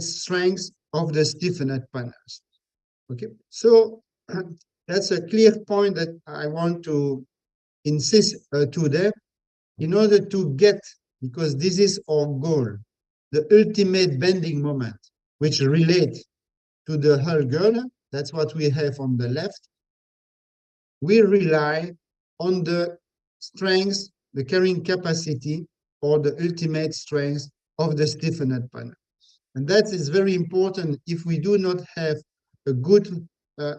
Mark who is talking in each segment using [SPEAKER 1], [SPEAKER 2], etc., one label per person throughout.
[SPEAKER 1] strength of the stiffened panels. Okay, so that's a clear point that I want to insist today, in order to get, because this is our goal, the ultimate bending moment, which relate to the hull girder. That's what we have on the left. We rely on the strength, the carrying capacity, or the ultimate strength of the stiffened panel. And that is very important. If we do not have a good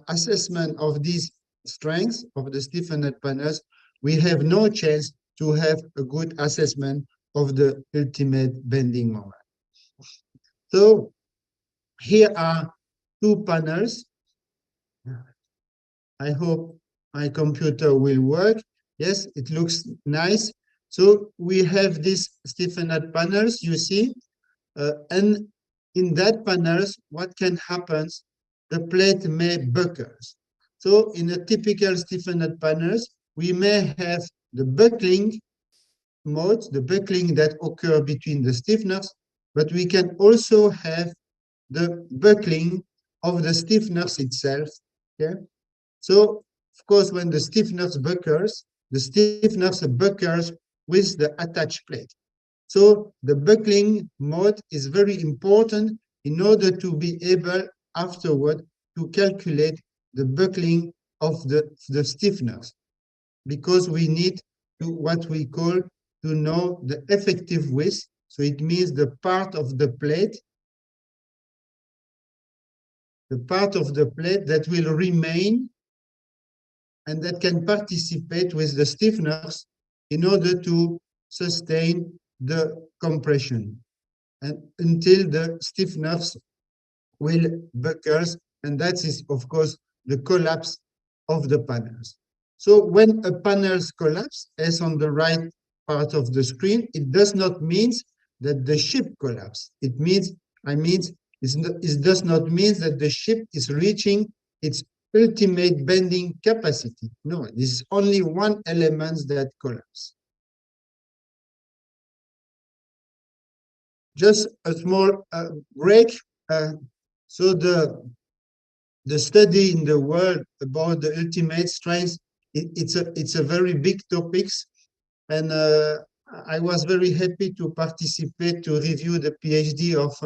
[SPEAKER 1] assessment of these strengths of the stiffened panels, we have no chance to have a good assessment of the ultimate bending moment. So here are two panels. I hope my computer will work. Yes, it looks nice. So we have these stiffened panels, you see, and in that panels, what can happen? The plate may buckle. So in a typical stiffened panels, we may have the buckling mode, the buckling that occur between the stiffeners, but we can also have the buckling of the stiffeners itself. Okay? So, of course, when the stiffeners buckles, the stiffeners buckles with the attached plate. So the buckling mode is very important in order to be able afterward to calculate the buckling of the stiffeners, because we need to what we call to know the effective width. So it means the part of the plate that will remain and that can participate with the stiffeners in order to sustain the compression, and until the stiffeners will buckle, and that is, of course, the collapse of the panels. So when a panels collapse, as on the right part of the screen, it does not mean that the ship collapse. It does not mean that the ship is reaching its ultimate bending capacity. No, this is only one element that collapse. Just a small break. So the study in the world about the ultimate strength, it's a very big topic, and I was very happy to participate to review the PhD of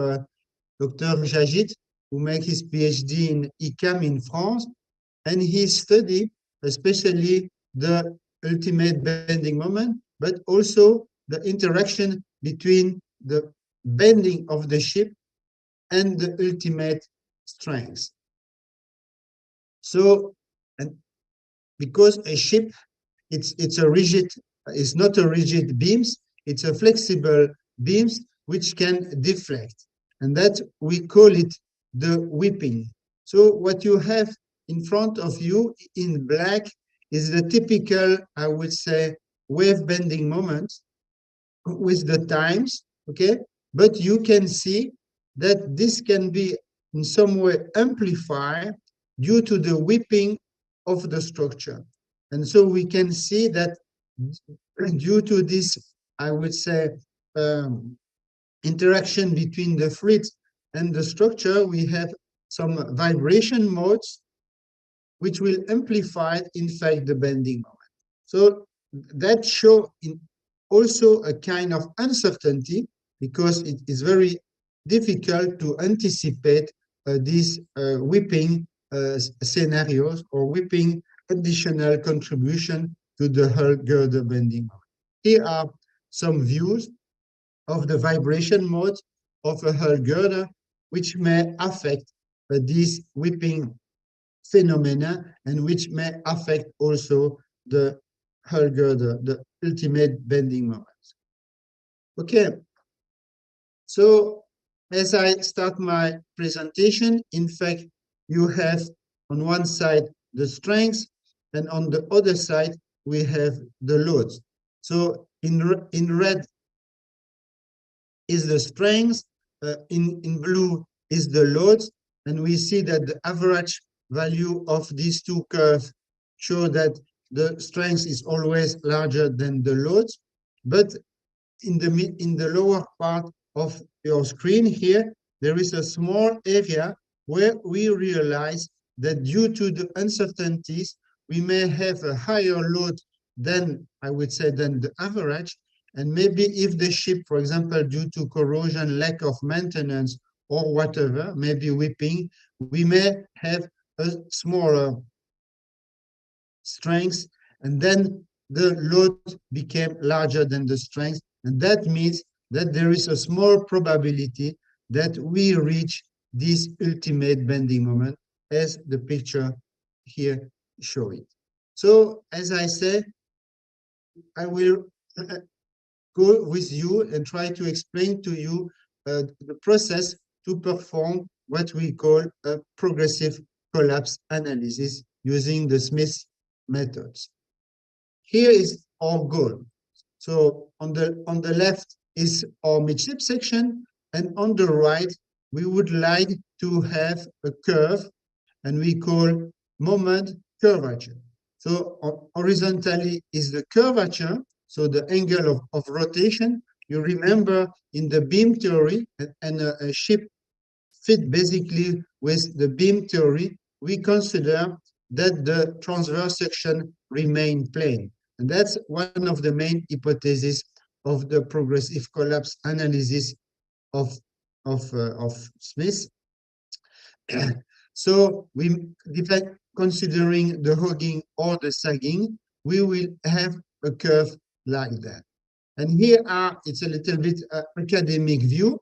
[SPEAKER 1] Dr. Jajit, who made his PhD in ICAM in France, and he studied especially the ultimate bending moment, but also the interaction between the bending of the ship and the ultimate strength. So, and because a ship, it's not a rigid beams, it's a flexible beams which can deflect, and that we call it the whipping. So what you have in front of you in black is the typical, I would say, wave bending moment with the times, okay? But you can see that this can be in some way amplified due to the whipping of the structure. And so we can see that due to this, I would say, interaction between the fluid and the structure, we have some vibration modes which will amplify, in fact, the bending moment. So that shows also a kind of uncertainty, because it is very difficult to anticipate these whipping scenarios or whipping additional contribution to the hull girder bending moment. Here are some views of the vibration mode of a hull girder, which may affect these whipping phenomena, and which may affect also the hull girder, the ultimate bending moment. Okay, so as I start my presentation, in fact, you have on one side the strength, and on the other side we have the loads. So in red is the strength, in blue is the loads, and we see that the average value of these two curves show that the strength is always larger than the loads. But in the lower part of your screen here, there is a small area where we realize that due to the uncertainties, we may have a higher load than, I would say, than the average. And maybe if the ship, for example, due to corrosion, lack of maintenance, or whatever, maybe whipping, we may have a smaller strength, and then the load became larger than the strength. And that means that there is a small probability that we reach this ultimate bending moment, as the picture here shows it. So, as I said, I will go with you and try to explain to you the process to perform what we call a progressive collapse analysis using the Smith methods. Here is our goal. So on the left is our midship section, and on the right, we would like to have a curve, and we call moment curvature. So horizontally is the curvature, so the angle of rotation. You remember in the beam theory, and a ship fit basically with the beam theory, we consider that the transverse section remain plane. And that's one of the main hypotheses of the progressive collapse analysis of, of Smith. So we, considering the hogging or the sagging, we will have a curve like that. And here it's a little bit academic view,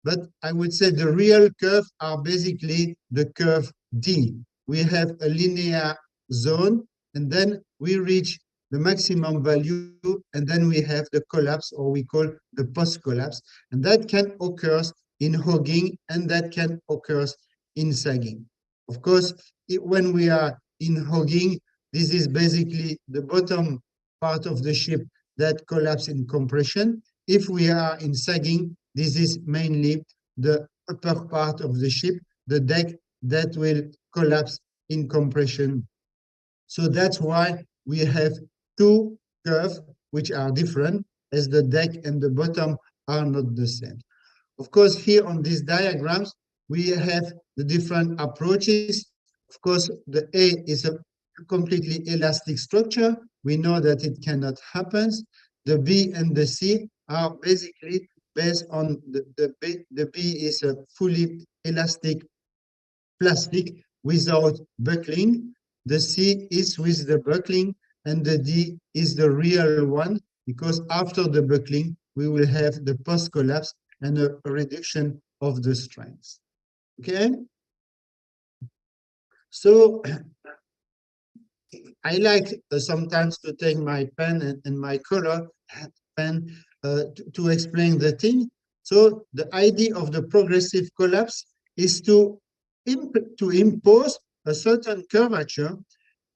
[SPEAKER 1] but I would say the real curve are basically the curve D. We have a linear zone, and then we reach the maximum value, and then we have the collapse, or we call the post-collapse. And that can occur in hogging, and that can occur in sagging. Of course, when we are in hogging, this is basically the bottom part of the ship that collapse in compression. If we are in sagging, this is mainly the upper part of the ship, the deck, that will collapse in compression. So that's why we have two curves which are different, as the deck and the bottom are not the same. Of course, here on these diagrams, we have the different approaches. Of course, the A is a completely elastic structure. We know that it cannot happen. The B and the C are basically based on the B is a fully elastic plastic without buckling. The C is with the buckling, and the D is the real one, because after the buckling, we will have the post-collapse and a reduction of the strength. Okay? So I like sometimes to take my pen and my color pen to explain the thing. So the idea of the progressive collapse is to impose a certain curvature,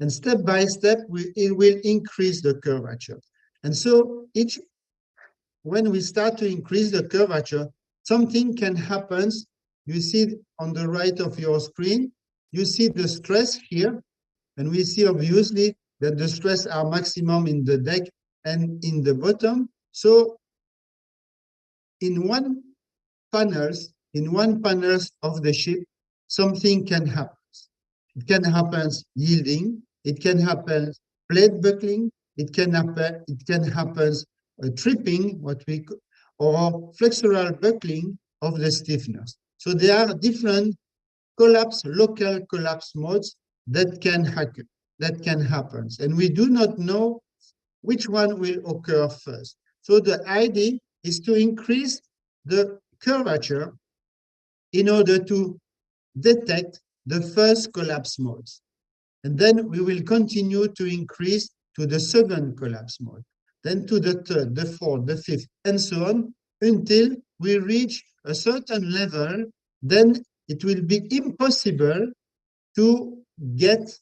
[SPEAKER 1] and step by step, it will increase the curvature. And so when we start to increase the curvature, something can happen. You see on the right of your screen, you see the stress here, and we see obviously that the stress are maximum in the deck and in the bottom. So in one panels of the ship, something can happen. It can happen yielding, it can happen plate buckling, it can happen tripping, or flexural buckling of the stiffeners. So there are different local collapse modes that can happen, and we do not know which one will occur first. So the idea is to increase the curvature in order to detect the first collapse modes. And then we will continue to increase to the second collapse mode, then to the third, the fourth, the fifth, and so on, until we reach a certain level. Then it will be impossible to get,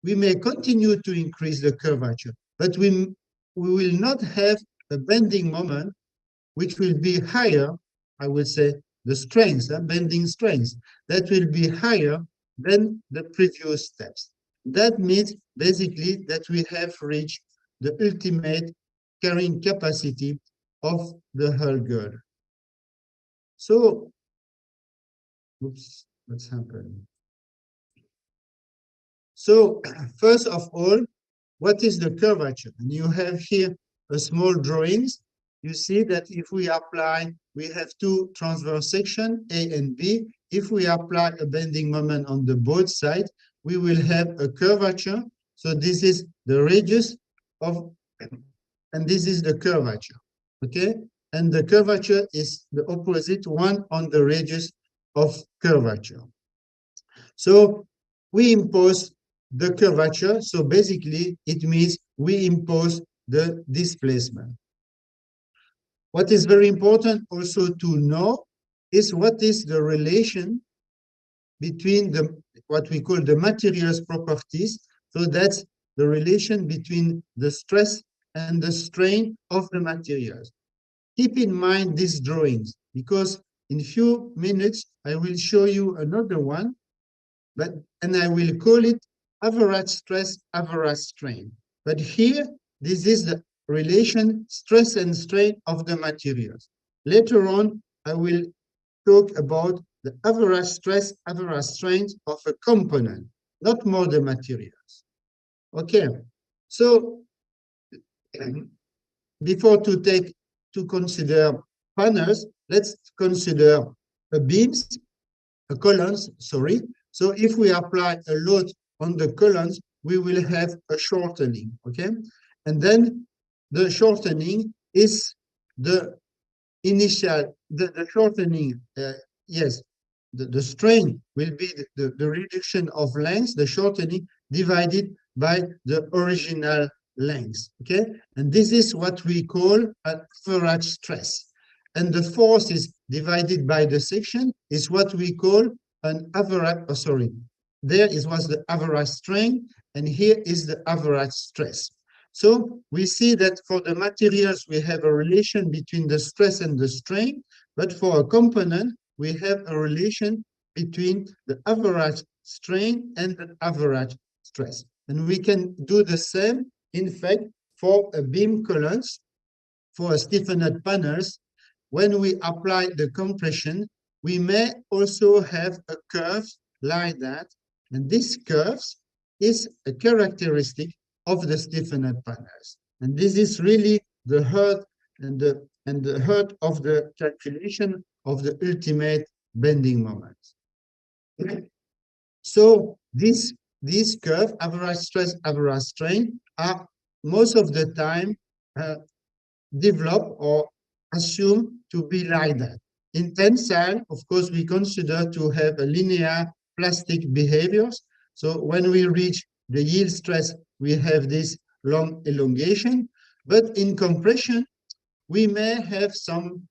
[SPEAKER 1] we may continue to increase the curvature, but we will not have a bending moment which will be higher, I would say, the strength, bending strength, that will be higher than the previous steps. That means basically that we have reached the ultimate carrying capacity of the hull girder. So Oops, what's happened? So first of all, what is the curvature? And you have here a small drawings. You see that if we apply, we have two transverse sections, A and B. If we apply a bending moment on the both sides, we will have a curvature. So this is the radius of, and this is the curvature, okay? And the curvature is the opposite one on the radius of curvature. So we impose the curvature. So basically, it means we impose the displacement. What is very important also to know is what is the relation between the what we call the materials properties. So that's the relation between the stress and the strain of the materials. Keep in mind these drawings because in few minutes I will show you another one, and I will call it average stress, average strain. But here, this is the relation stress and strain of the materials. Later on, I will talk about the average stress, average strain of a component, not more the materials. Okay, so before to consider panels, let's consider beams, columns, sorry. So if we apply a load on the columns, we will have a shortening, okay? And then the shortening is the initial, the shortening, yes, the strain will be the reduction of length, the shortening divided by the original length, okay? And this is what we call an average stress. And the force is divided by the section is what we call an average, oh, sorry, there is was the average strain, and here is the average stress. So we see that for the materials, we have a relation between the stress and the strain, but for a component, we have a relation between the average strain and the average stress. And we can do the same, in fact, for a beam columns, for a stiffened panels. When we apply the compression, we may also have a curve like that. And this curve is a characteristic of the stiffened panels. And this is really the heart and the heart of the calculation of the ultimate bending moment. So these curve, average stress, average strain, are most of the time developed or assumed to be like that. In tensile, of course, we consider to have a linear plastic behaviors. So when we reach the yield stress, we have this long elongation. But in compression, we may have some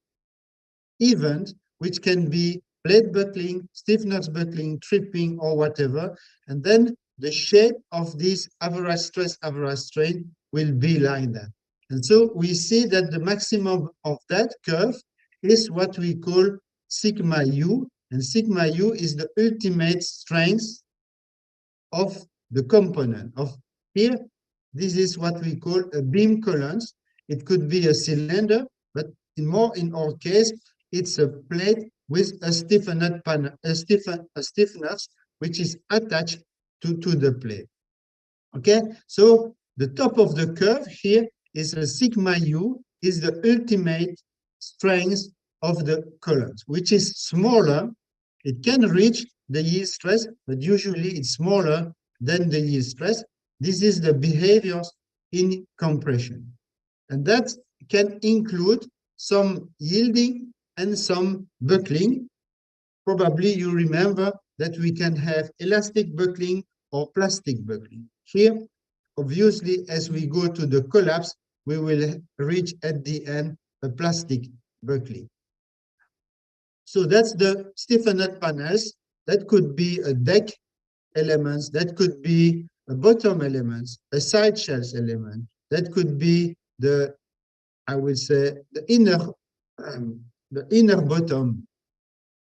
[SPEAKER 1] event which can be plate buckling, stiffness buckling, tripping, or whatever. And then the shape of this average stress, average strain will be like that. And so we see that the maximum of that curve is what we call sigma u, and sigma u is the ultimate strength of the component. Of here, this is what we call a beam columns. It could be a cylinder, but in our case, it's a plate with a stiffened panel, a stiffness which is attached to the plate. Okay, so the top of the curve here is a sigma u, is the ultimate strength of the columns, which is smaller. It can reach the yield stress, but usually it's smaller than the yield stress. This is the behaviors in compression. And that can include some yielding and some buckling. Probably you remember that we can have elastic buckling or plastic buckling. Here, obviously, as we go to the collapse, we will reach at the end a plastic buckling. So that's the stiffened panels. That could be a deck elements, that could be a bottom elements, a side shells element, that could be the, I will say, the inner bottom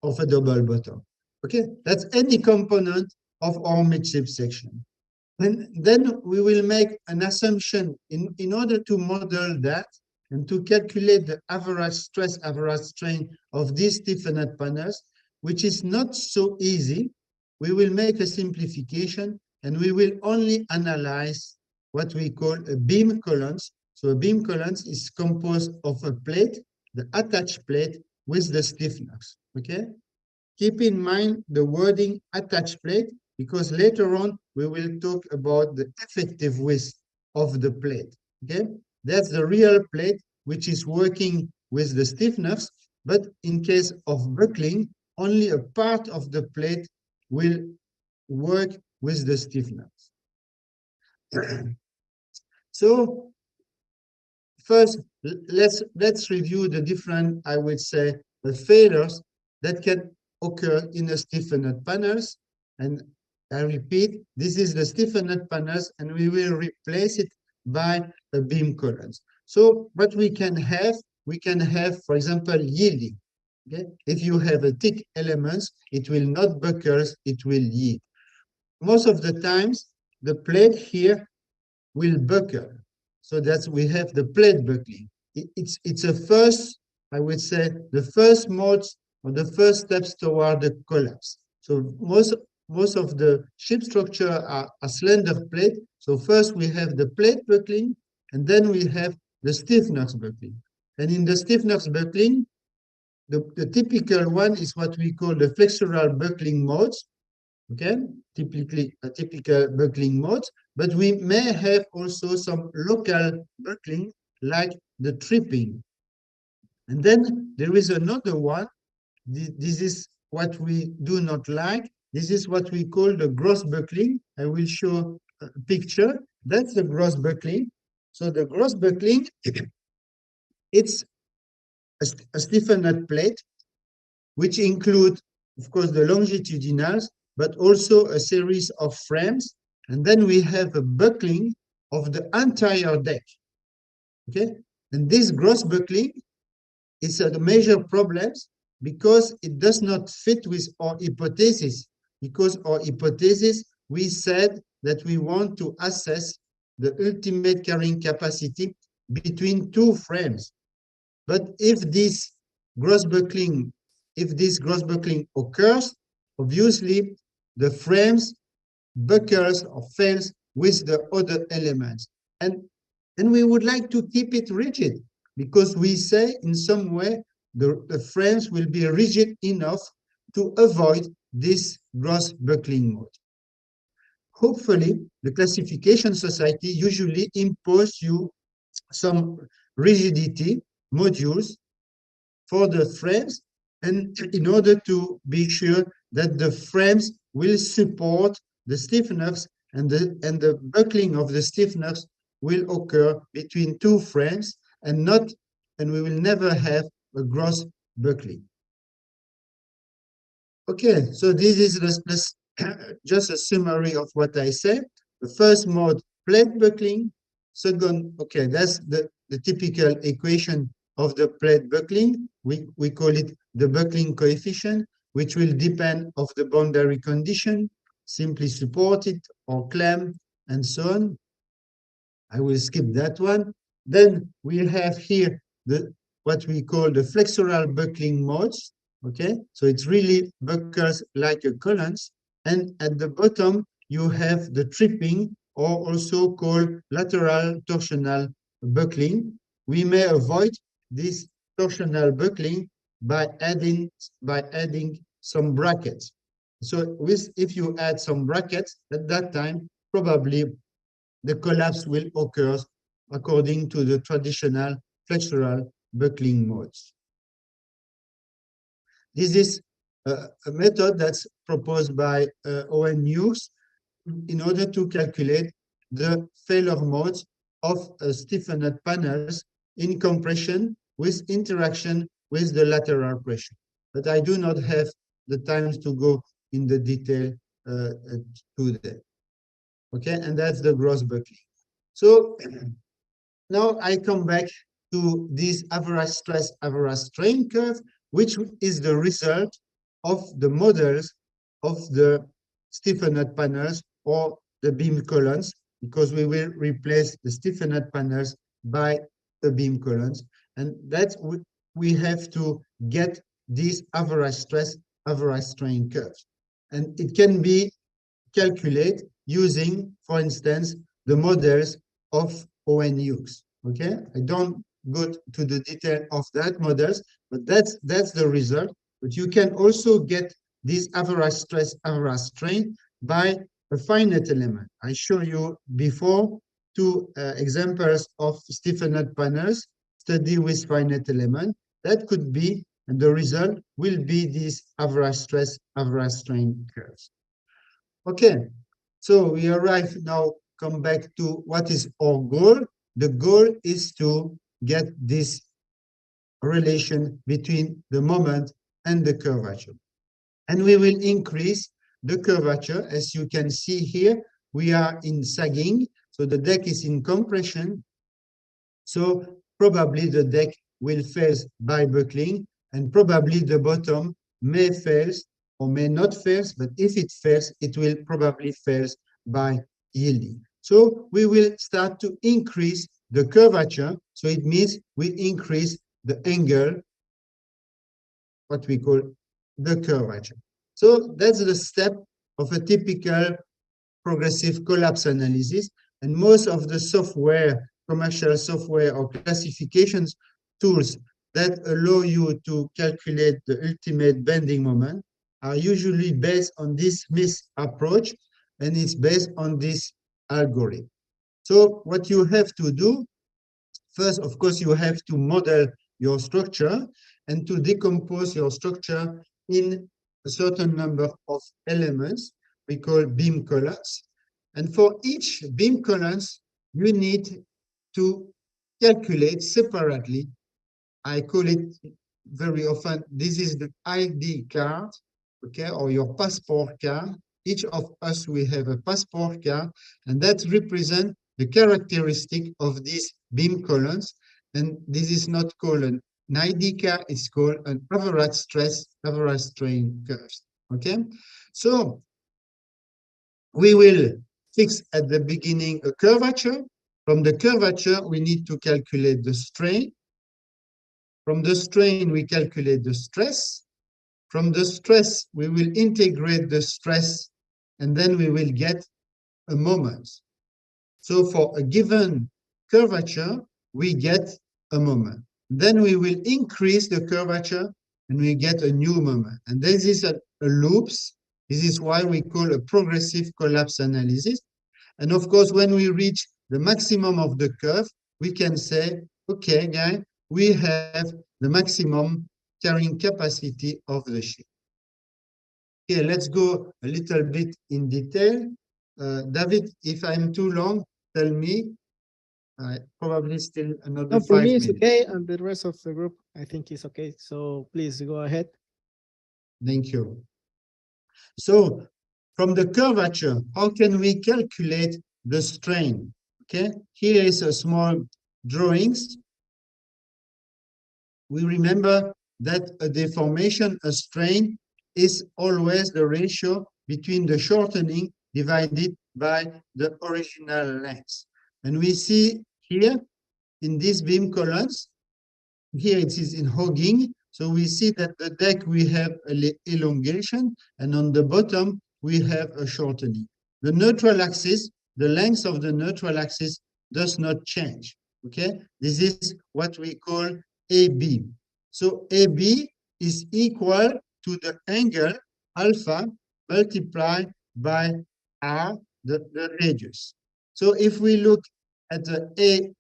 [SPEAKER 1] of a double bottom. Okay, that's any component of our midship section. And then we will make an assumption in order to model that and to calculate the average stress, average strain of these stiffened panels. which is not so easy, we will make a simplification and we will only analyze what we call a beam columns. So a beam columns is composed of a plate, the attached plate with the stiffeners, okay? Keep in mind the wording attached plate because later on we will talk about the effective width of the plate, okay? That's the real plate which is working with the stiffeners, but in case of buckling, only a part of the plate will work with the stiffeners. So first, let's review the different, I would say, failures that can occur in the stiffened panels. And I repeat, this is the stiffened panels, and we will replace it by a beam columns. So what we can have, for example, yielding. Okay? If you have a thick elements, it will not buckle, it will yield. Most of the times, the plate here will buckle. So that's we have the plate buckling. It's a first, I would say, the first modes or the first steps toward the collapse. So most of the ship structure are a slender plate. So first we have the plate buckling, and then we have the stiffeners buckling. And in the stiffeners buckling, the typical one is what we call the flexural buckling modes. Okay, typically a typical buckling mode, but we may have also some local buckling like the tripping. And then there is another one. This is what we do not like. This is what we call the gross buckling. I will show a picture. That's the gross buckling. So the gross buckling, it's a stiffened plate, which include, of course, the longitudinals, but also a series of frames. And then we have a buckling of the entire deck. Okay? And this gross buckling is a major problem because it does not fit with our hypothesis. Because our hypothesis, we said that we want to assess the ultimate carrying capacity between two frames. But if this gross buckling occurs, obviously the frames buckles or fails with the other elements. And we would like to keep it rigid because we say in some way the frames will be rigid enough to avoid this gross buckling mode. Hopefully, the classification society usually impose you some rigidity modules for the frames, and in order to be sure that the frames will support the stiffeners and the buckling of the stiffeners will occur between two frames and we will never have a gross buckling. Okay, so this is just a summary of what I said. The first mode, plate buckling. Second, okay, that's the typical equation of the plate buckling. We call it the buckling coefficient, which will depend of the boundary condition, simply support it or clamp, and so on. I will skip that one. Then we have here what we call the flexural buckling modes. Okay, so it's really buckles like a columns. And at the bottom, you have the tripping, or also called lateral torsional buckling. We may avoid this torsional buckling by adding some brackets. So if you add some brackets, at that time, probably the collapse will occur according to the traditional flexural buckling modes. This is a method that's proposed by Owen Hughes in order to calculate the failure modes of stiffened panels in compression with interaction with the lateral pressure. But I do not have the time to go in the detail today. Okay, and that's the gross buckling. So now I come back to this average stress, average strain curve, which is the result of the models of the stiffened panels or the beam columns, because we will replace the stiffened panels by the beam columns. And that's we have to get this average stress, average strain curve. And it can be calculated using, for instance, the models of ONUs. Okay, I don't go to the detail of that models, but that's the result. But you can also get this average stress, average strain by a finite element. I showed you before two examples of stiffened panels study with finite element. That could be, and the result will be this average stress, average strain curves. Okay, so we arrive now, come back to what is our goal. The goal is to get this relation between the moment and the curvature. And we will increase the curvature. As you can see here, we are in sagging, so the deck is in compression. So probably the deck will fail by buckling, and probably the bottom may fail or may not fail, but if it fails, it will probably fail by yielding. So we will start to increase the curvature. So it means we increase the angle, what we call the curvature. So that's the step of a typical progressive collapse analysis. And most of the software, commercial software or classifications tools that allow you to calculate the ultimate bending moment are usually based on this Smith approach, and it's based on this algorithm. So what you have to do, first, of course, you have to model your structure and to decompose your structure in a certain number of elements we call beam columns. And for each beam columns, you need to calculate separately. I call it very often, this is the ID card, okay, or your passport card. Each of us, we have a passport card, and that represents the characteristic of these beam columns. And this is not called an ID card, it's called an average stress, average strain curve, okay? So we will fix at the beginning a curvature. From the curvature, we need to calculate the strain. From the strain, we calculate the stress. From the stress, we will integrate the stress, and then we will get a moment. So for a given curvature, we get a moment. Then we will increase the curvature, and we get a new moment. And this is a loops. This is why we call a progressive collapse analysis. And of course, when we reach the maximum of the curve, we can say, okay, guys, we have the maximum carrying capacity of the ship. Okay, let's go a little bit in detail. David, if I'm too long, tell me. Probably still another
[SPEAKER 2] No, for
[SPEAKER 1] 5
[SPEAKER 2] me it's
[SPEAKER 1] minutes.
[SPEAKER 2] okay, and the rest of the group, I think it's okay. So please go ahead.
[SPEAKER 1] Thank you. So from the curvature, how can we calculate the strain? Okay, here is a small drawings. We remember that a deformation, a strain, is always the ratio between the shortening divided by the original length. And we see here in these beam columns, here it is in hogging. So we see that the deck we have an elongation, and on the bottom we have a shortening. The neutral axis, the length of the neutral axis does not change. Okay, this is what we call AB. So AB is equal to the angle alpha multiplied by R, the radius. So if we look at the A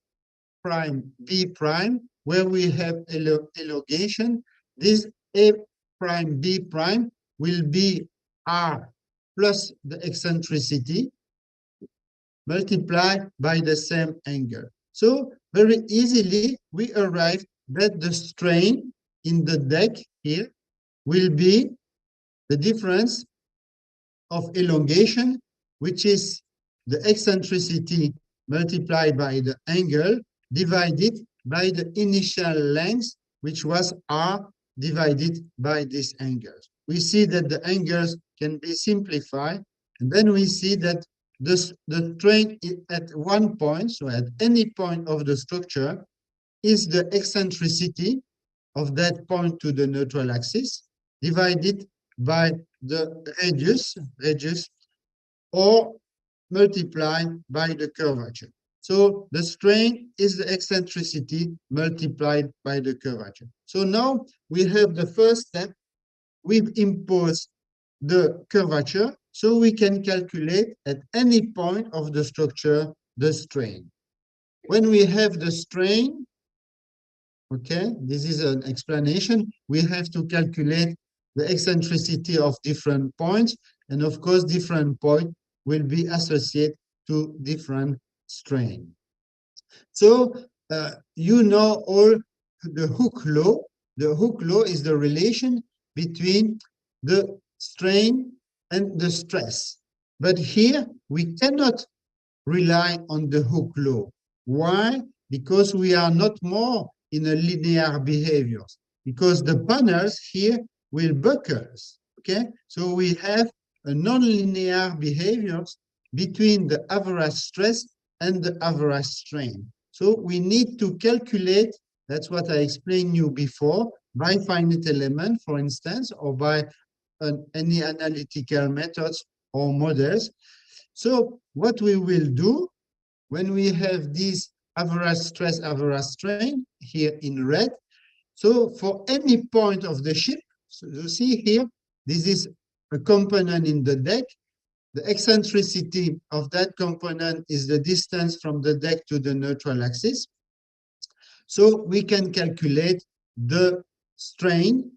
[SPEAKER 1] prime, B prime, where we have elongation, this A prime, B prime will be R plus the eccentricity multiplied by the same angle. So very easily, we arrive that the strain in the deck here will be the difference of elongation, which is the eccentricity multiplied by the angle divided by the initial length, which was R divided by this angle. We see that the angles can be simplified, and then we see that the strain at one point, so at any point of the structure, is the eccentricity of that point to the neutral axis divided by the radius, or multiplied by the curvature. So the strain is the eccentricity multiplied by the curvature. So now we have the first step. We've imposed the curvature, so we can calculate at any point of the structure the strain. When we have the strain, okay, this is an explanation, we have to calculate the eccentricity of different points, and of course different points will be associated to different strain. So you know all the Hooke law. The Hooke law is the relation between the strain and the stress. But here we cannot rely on the Hooke law. Why? Because we are not more in a linear behavior. Because the panels here will buckle. Okay, so we have a non-linear behavior between the average stress and the average strain. So we need to calculate, that's what I explained you before, by finite element, for instance, or by any analytical methods or models. So what we will do when we have this average stress, average strain here in red, so for any point of the ship, so you see here, this is a component in the deck. The eccentricity of that component is the distance from the deck to the neutral axis. So we can calculate the strain,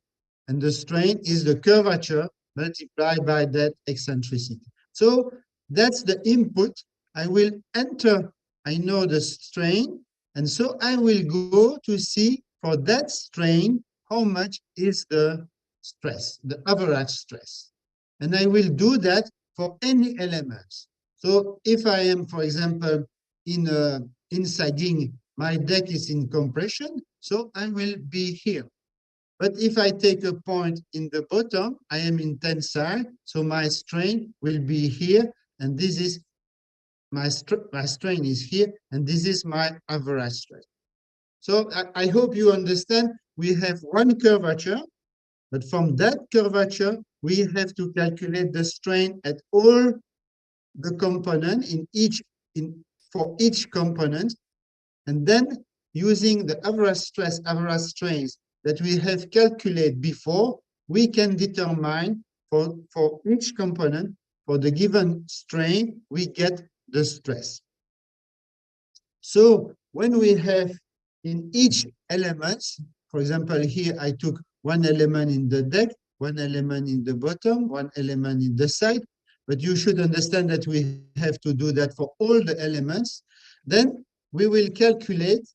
[SPEAKER 1] and the strain is the curvature multiplied by that eccentricity. So that's the input. I will enter, I know the strain, and so I will go to see for that strain how much is the stress, the average stress. And I will do that for any elements. So if I am, for example, in sagging, my deck is in compression, so I will be here. But if I take a point in the bottom, I am in tensile, so my strain will be here, and this is my strain is here, and this is my average stress. So I hope you understand. We have one curvature, but from that curvature, we have to calculate the strain at all the component for each component, and then using the average stress, average strains that we have calculated before, we can determine for each component, for the given strain, we get the stress. So when we have in each element, for example, here I took one element in the deck, one element in the bottom, one element in the side, but you should understand that we have to do that for all the elements. Then we will calculate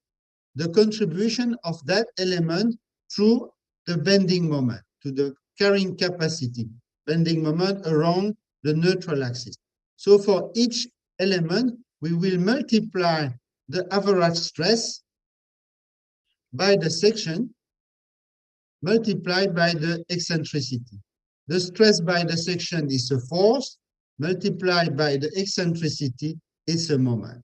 [SPEAKER 1] the contribution of that element through the bending moment, to the carrying capacity, bending moment around the neutral axis. So for each element, we will multiply the average stress by the section multiplied by the eccentricity. The stress by the section is a force, multiplied by the eccentricity is a moment.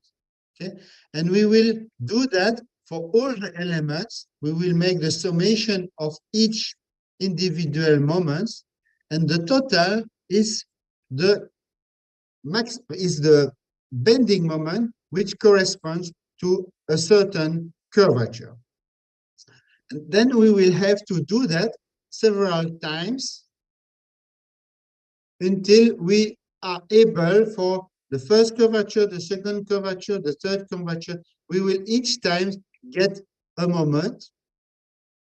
[SPEAKER 1] Okay, and we will do that for all the elements. We will make the summation of each individual moments, and the total is the bending moment, which corresponds to a certain curvature. And then we will have to do that several times until we are able, for the first curvature, the second curvature, the third curvature, we will each time get a moment.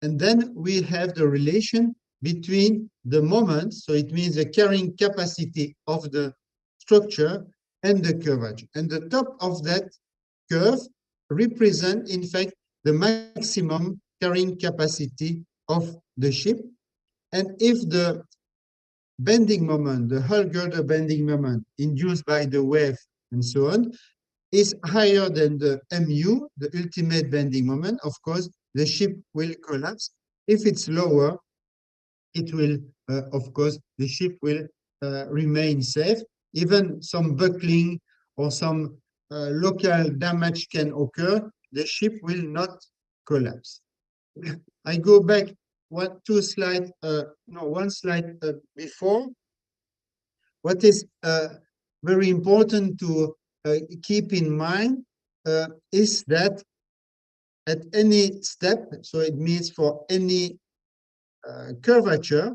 [SPEAKER 1] And then we have the relation between the moment, so it means the carrying capacity of the structure, and the curvature. And the top of that curve represent, in fact, the maximum carrying capacity of the ship. And if the bending moment, the hull girder bending moment induced by the wave and so on, is higher than the mu, the ultimate bending moment, of course, the ship will collapse. If it's lower, it will, of course, the ship will remain safe. Even some buckling or some local damage can occur. The ship will not collapse. I go back two slide, no, one slide before. What is very important to keep in mind is that at any step, so it means for any curvature,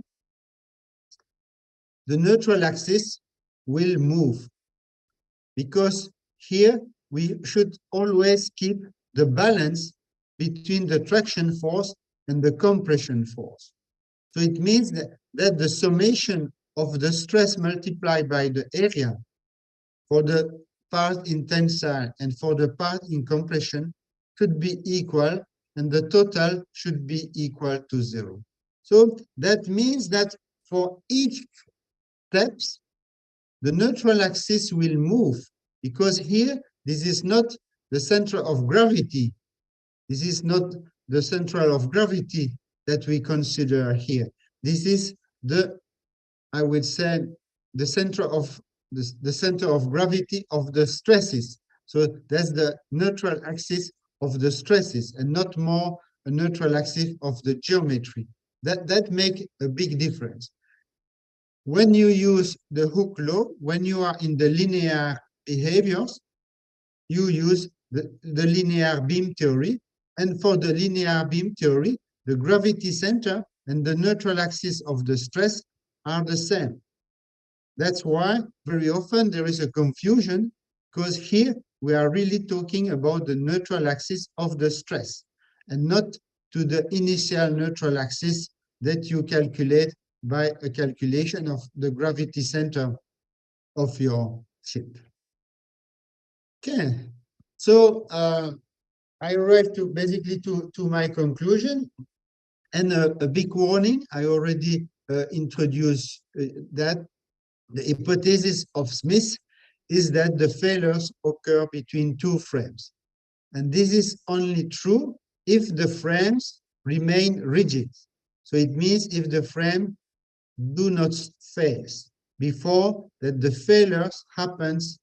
[SPEAKER 1] the neutral axis will move, because here we should always keep the balance between the traction force and the compression force. So it means that the summation of the stress multiplied by the area for the part in tensile and for the part in compression should be equal, and the total should be equal to 0. So that means that for each steps, the neutral axis will move, because here, this is not the center of gravity. This is not the center of gravity that we consider here. This is the, I would say, the center of gravity of the stresses. So that's the neutral axis of the stresses, and not more a neutral axis of the geometry. That makes a big difference. When you use the Hooke law, when you are in the linear behaviors, you use the linear beam theory. And for the linear beam theory, the gravity center and the neutral axis of the stress are the same. That's why very often there is a confusion, because here we are really talking about the neutral axis of the stress, and not to the initial neutral axis that you calculate by a calculation of the gravity center of your ship. Okay, so I arrived to basically to my conclusion, and a big warning. I already introduced that the hypothesis of Smith is that the failures occur between two frames. And this is only true if the frames remain rigid. So it means if the frame do not fail before that, the failures happens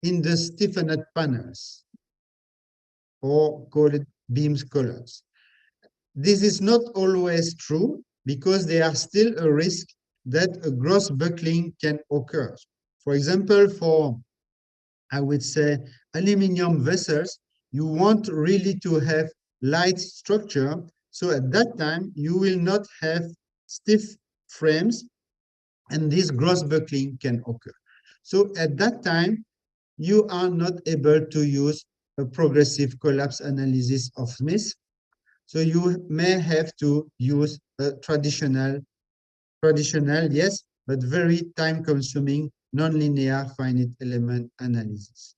[SPEAKER 1] in the stiffened panels, or call it beams columns. This is not always true, because there are still a risk that a gross buckling can occur. For example, for, I would say, aluminum vessels, you want really to have light structure. So at that time, you will not have stiff frames, and this gross buckling can occur. So at that time, you are not able to use a progressive collapse analysis of Smith. So you may have to use a traditional, yes, but very time-consuming nonlinear finite element analysis.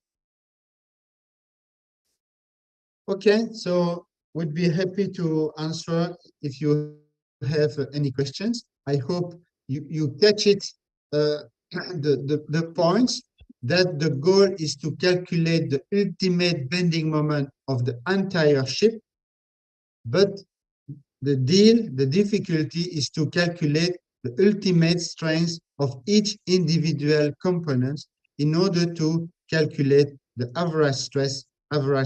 [SPEAKER 1] Okay, so would be happy to answer if you have any questions. I hope you catch it, the points, that the goal is to calculate the ultimate bending moment of the entire ship, but the difficulty is to calculate the ultimate strength of each individual component in order to calculate the average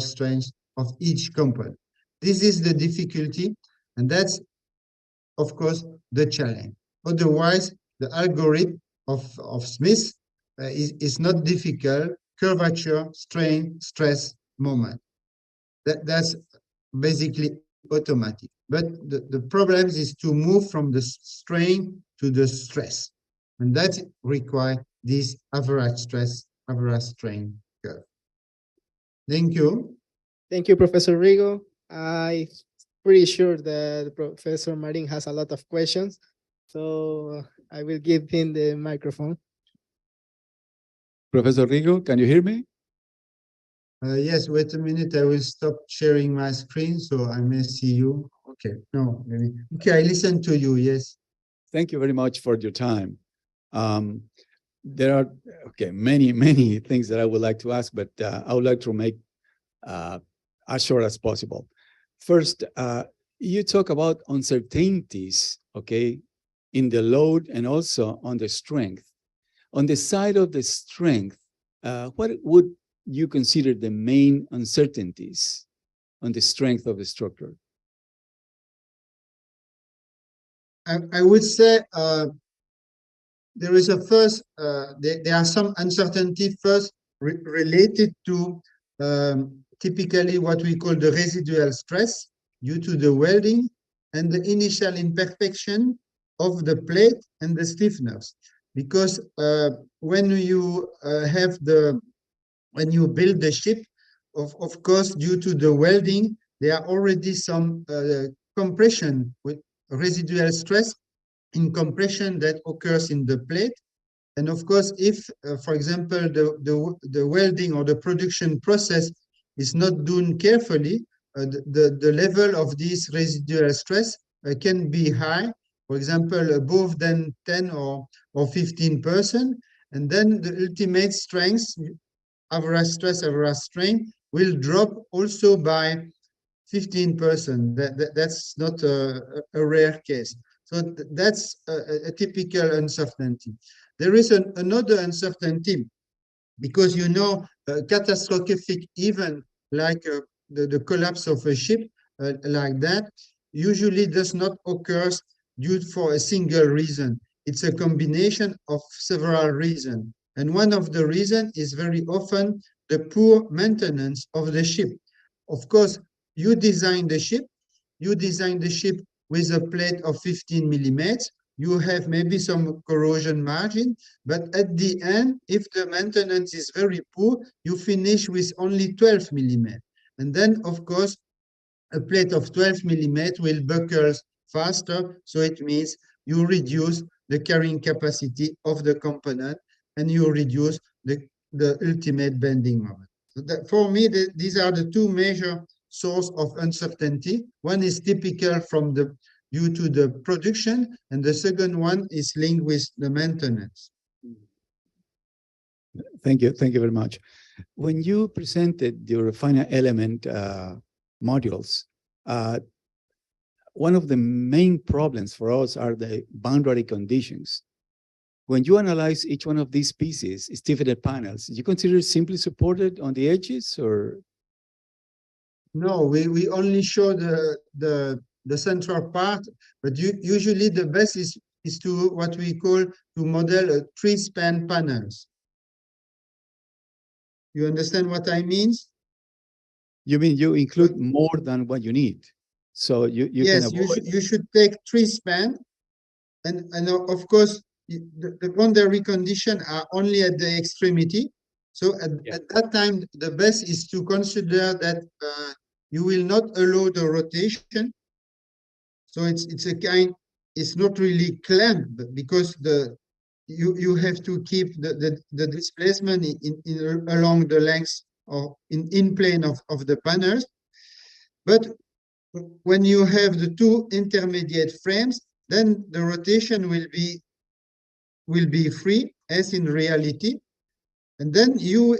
[SPEAKER 1] strength of each component. This is the difficulty, and that's, of course, the challenge. Otherwise, the algorithm of Smith is not difficult. Curvature, strain, stress, moment. That's basically automatic. But the problem is to move from the strain to the stress. And that requires this average stress, average strain curve. Thank you.
[SPEAKER 2] Thank you, Professor Rigo. I'm pretty sure that Professor Marin has a lot of questions. So I will give him the microphone.
[SPEAKER 3] Professor Rigo, can you hear me?
[SPEAKER 1] Yes, wait a minute. I will stop sharing my screen so I may see you. Okay, no, maybe. Okay, I listen to you, yes.
[SPEAKER 3] Thank you very much for your time. There are, many things that I would like to ask, but I would like to make as short as possible. First, you talk about uncertainties, okay, in the load and also on the strength. On the side of the strength, what would you consider the main uncertainties on the strength of the structure?
[SPEAKER 1] I would say there is a first, there are some uncertainty first related to typically what we call the residual stress due to the welding and the initial imperfection of the plate and the stiffeners. Because when you when you build the ship, of course, due to the welding, there are already some compression with residual stress in compression that occurs in the plate. And of course, if, for example, the welding or the production process is not done carefully, the level of this residual stress can be high, for example, above than 10 or 15%. And then the ultimate strength, average stress, average strain, will drop also by 15%. That's not a rare case. So that's a typical uncertainty. There is another uncertainty because, you know, a catastrophic event like the collapse of a ship like that usually does not occur due for a single reason. It's a combination of several reasons. And one of the reasons is very often the poor maintenance of the ship. Of course, you design the ship with a plate of 15 millimeters. You have maybe some corrosion margin, but at the end, if the maintenance is very poor, you finish with only 12 millimeters. And then, of course, a plate of 12 millimeters will buckle faster, so it means you reduce the carrying capacity of the component and you reduce the ultimate bending moment. So that, for me, these are the two major sources of uncertainty. One is typical from due to the production, and the second one is linked with the maintenance.
[SPEAKER 3] Thank you very much. When you presented your final element modules, one of the main problems for us are the boundary conditions. When you analyze each one of these pieces, stiffened panels, you consider simply supported on the edges, or?
[SPEAKER 1] No, we only show the central part, but usually the best is to what we call to model a three-span panels. You understand what I mean?
[SPEAKER 3] You mean you include more than what you need? So you
[SPEAKER 1] yes,
[SPEAKER 3] can avoid.
[SPEAKER 1] you should take three-span, and of course the boundary conditions are only at the extremity. So at that time, the best is to consider that you will not allow the rotation. So it's not really clamped because you have to keep the displacement along the length or in plane of the panels. But when you have the two intermediate frames, then the rotation will be free, as in reality, and then you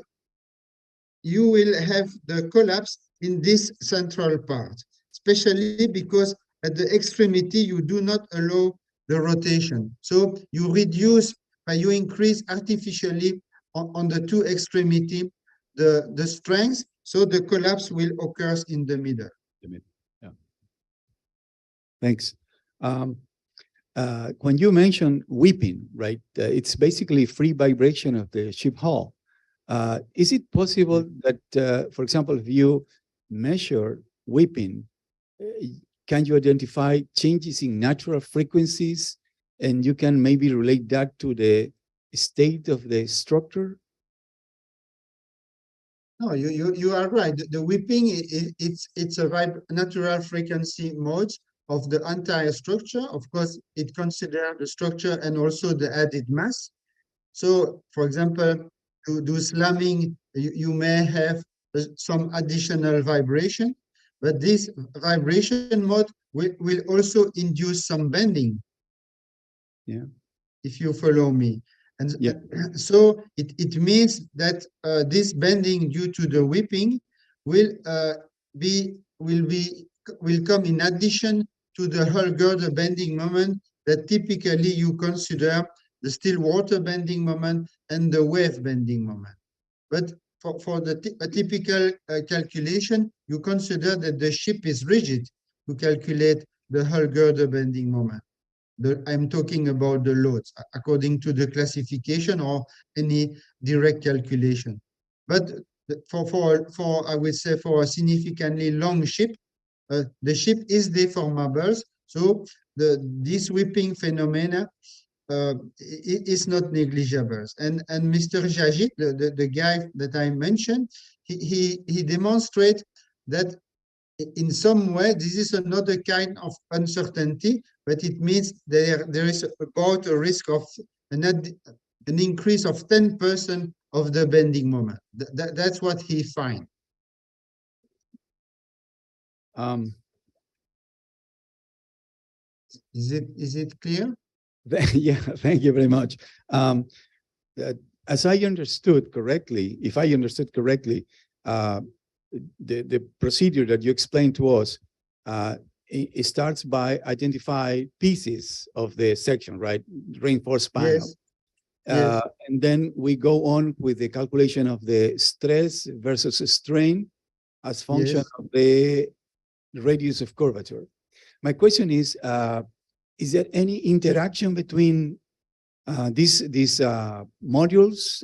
[SPEAKER 1] will have the collapse in this central part, especially because at the extremity you do not allow the rotation. So you increase artificially on the two extremity the strength, so the collapse will occur in the middle.
[SPEAKER 3] Yeah. Thanks. When you mention whipping, right, it's basically free vibration of the ship hull. Is it possible that, for example, if you measure whipping, can you identify changes in natural frequencies, and you can maybe relate that to the state of the structure?
[SPEAKER 1] No, you are right. The whipping, it's a natural frequency mode of the entire structure. Of course, it considers the structure and also the added mass. So, for example, to do slamming, you may have some additional vibration, but this vibration mode will also induce some bending.
[SPEAKER 3] Yeah.
[SPEAKER 1] If you follow me. And
[SPEAKER 3] yeah.
[SPEAKER 1] So it means that this bending due to the whipping will come in addition to the hull girder bending moment that typically you consider the still water bending moment and the wave bending moment. But for a typical calculation, you consider that the ship is rigid to calculate the hull girder bending moment. I'm talking about the loads according to the classification or any direct calculation. But for I would say for a significantly long ship, the ship is deformable. So this whipping phenomena is not negligible. And Mr. Jajit, the guy that I mentioned, he demonstrates that in some way, this is another kind of uncertainty, but it means there is about a risk of an increase of 10% of the bending moment. That's what he finds. Is it clear?
[SPEAKER 3] Yeah, thank you very much. As I understood correctly, if I understood correctly, the procedure that you explained to us, it starts by identify pieces of the section, right? Reinforced panel.
[SPEAKER 1] Yes. Yes.
[SPEAKER 3] And then we go on with the calculation of the stress versus strain as function
[SPEAKER 1] Yes.
[SPEAKER 3] of the radius of curvature. My question is there any interaction between these modules,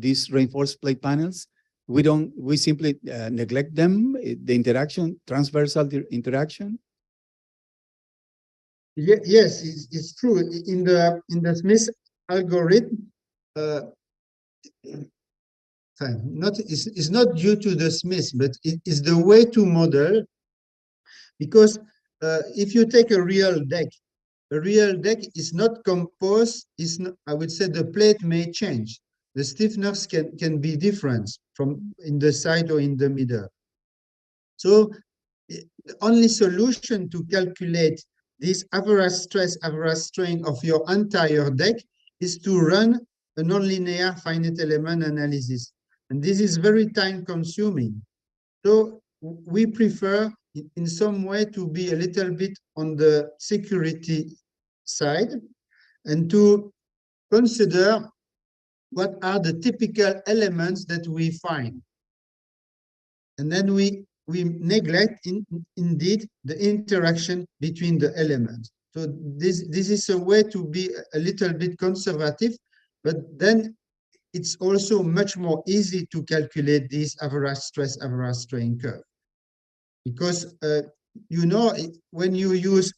[SPEAKER 3] these reinforced plate panels? We simply neglect them, the interaction, transversal interaction?
[SPEAKER 1] Yes, it's true. In the Smith algorithm, it's not due to the Smith, but it is the way to model. Because if you take a real deck is not composed. Is not, I would say the plate may change. The stiffness can be different from in the side or in the middle. So the only solution to calculate this average stress, average strain of your entire deck is to run a nonlinear finite element analysis. And this is very time consuming. So we prefer in some way to be a little bit on the security side and to consider what are the typical elements that we find. And then we neglect indeed the interaction between the elements. So this is a way to be a little bit conservative, but then it's also much more easy to calculate this average stress, average strain curve. Because when you use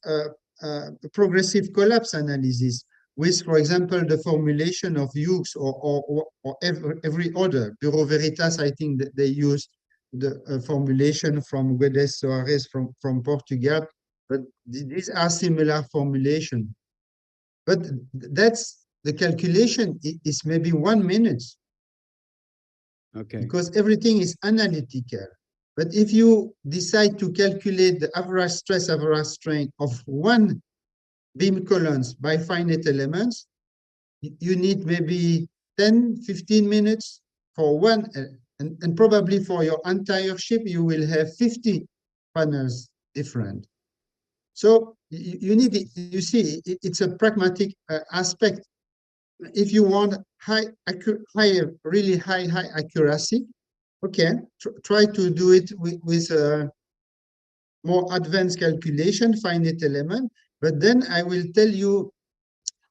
[SPEAKER 1] progressive collapse analysis with, for example, the formulation of Hughes or every other, Bureau Veritas, I think that they use the formulation from Girde Soares from Portugal, but these are similar formulation. But that's the calculation is maybe 1 minute.
[SPEAKER 3] Okay.
[SPEAKER 1] Because everything is analytical. But if you decide to calculate the average stress, average strain of one beam columns by finite elements, you need maybe 10, 15 minutes for one, and probably for your entire ship, you will have 50 panels different. So you need, you see, it's a pragmatic aspect. If you want really high accuracy, okay, try to do it with more advanced calculation, finite element, but then I will tell you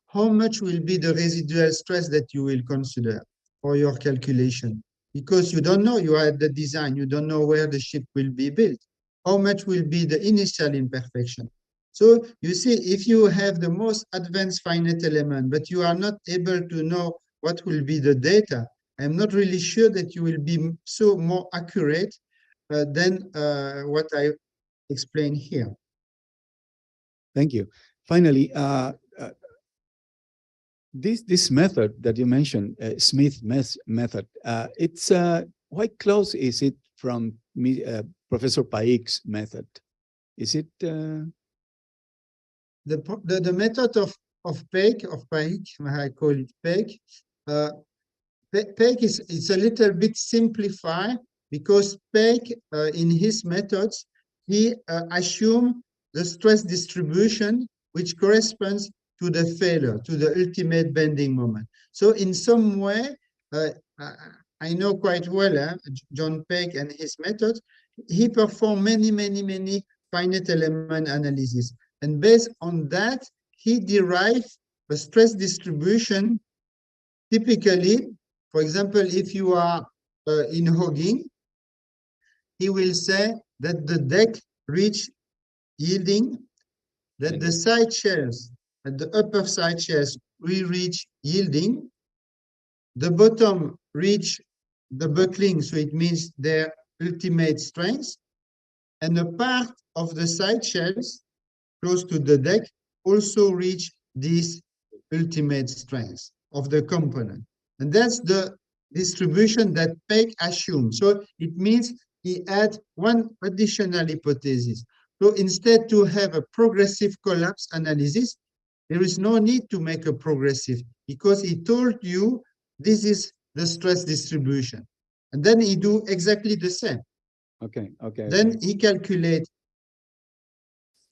[SPEAKER 1] how much will be the residual stress that you will consider for your calculation. Because you don't know, you are at the design, you don't know where the ship will be built. How much will be the initial imperfection? So you see, if you have the most advanced finite element, but you are not able to know what will be the data, I'm not really sure that you will be so more accurate than what I explained here.
[SPEAKER 3] Thank you. Finally, this method that you mentioned, Smith method, it's quite close. Is it from Professor Paik's method? Is it?
[SPEAKER 1] The method of Paik, I call it Paik. Paik is a little bit simplified because Paik, in his methods, he assumed the stress distribution which corresponds to the failure, to the ultimate bending moment. So in some way, I know quite well John Paik and his methods. He performed many finite element analysis. And based on that, he derived a stress distribution. Typically, for example, if you are in hogging, he will say that the deck reach yielding, that the side shells and the upper side shells will reach yielding, the bottom reach the buckling, so it means their ultimate strength, and a part of the side shells close to the deck also reach this ultimate strength of the component. And that's the distribution that Peck assumed. So it means he had one additional hypothesis. So instead to have a progressive collapse analysis, there is no need to make a progressive because he told you this is the stress distribution. And then he do exactly the same.
[SPEAKER 3] Okay.
[SPEAKER 1] Then he calculate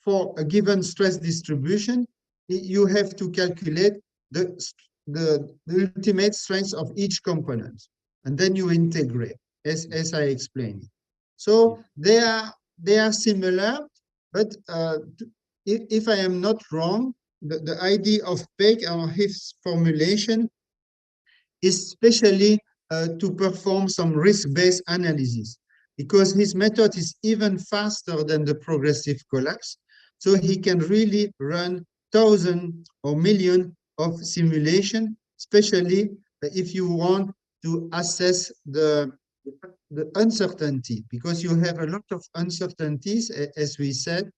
[SPEAKER 1] for a given stress distribution, you have to calculate the ultimate strength of each component. And then you integrate, as I explained. So they are similar, but if I am not wrong, the idea of Peck or his formulation is especially to perform some risk-based analysis, because his method is even faster than the progressive collapse. So he can really run thousands or millions of simulation, especially if you want to assess the uncertainty, because you have a lot of uncertainties, as we said.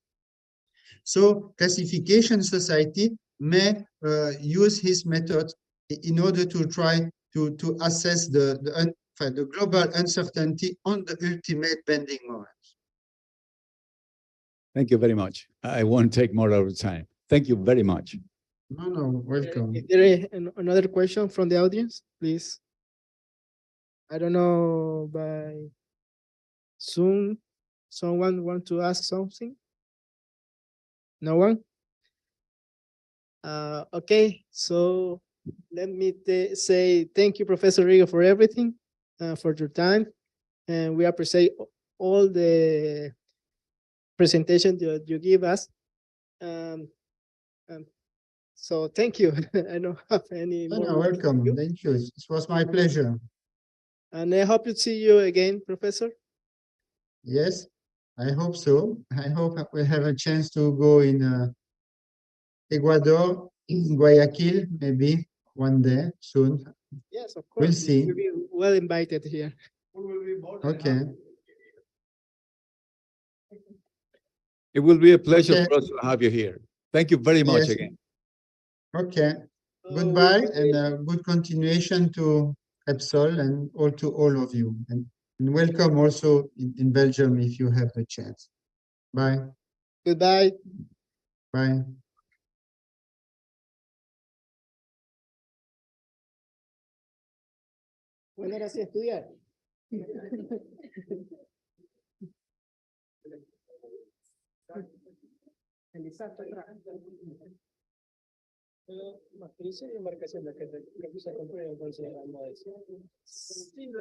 [SPEAKER 1] So classification society may use his method in order to try to assess the global uncertainty on the ultimate bending moment.
[SPEAKER 3] Thank you very much. I won't take more of your time. Thank you very much.
[SPEAKER 1] No, welcome.
[SPEAKER 2] Is there another question from the audience, please? I don't know, by Zoom, someone want to ask something? No one? Okay, so let me say thank you, Professor Rigo, for everything, for your time. And we appreciate all the presentation that you give us. So thank you. I don't have any more.
[SPEAKER 1] No, welcome. Thank you. It was my pleasure.
[SPEAKER 2] And I hope to see you again, Professor.
[SPEAKER 1] Yes, I hope so. I hope we have a chance to go in Ecuador, in Guayaquil, maybe one day soon.
[SPEAKER 2] Yes, of course.
[SPEAKER 1] We'll see.
[SPEAKER 2] You'll be well invited here.
[SPEAKER 1] Okay.
[SPEAKER 3] It will be a pleasure
[SPEAKER 1] Okay.
[SPEAKER 3] for us to have you here. Thank you very much
[SPEAKER 1] Yes.
[SPEAKER 3] again.
[SPEAKER 1] Okay.
[SPEAKER 2] So
[SPEAKER 1] Goodbye and good continuation to Epsol and to all of you. And welcome also in Belgium if you have the chance. Bye.
[SPEAKER 2] Goodbye.
[SPEAKER 1] Bye.
[SPEAKER 2] ¿Cuándo era así estudiar? Matrices y marcación de que se comprueben considerando eso. Sí,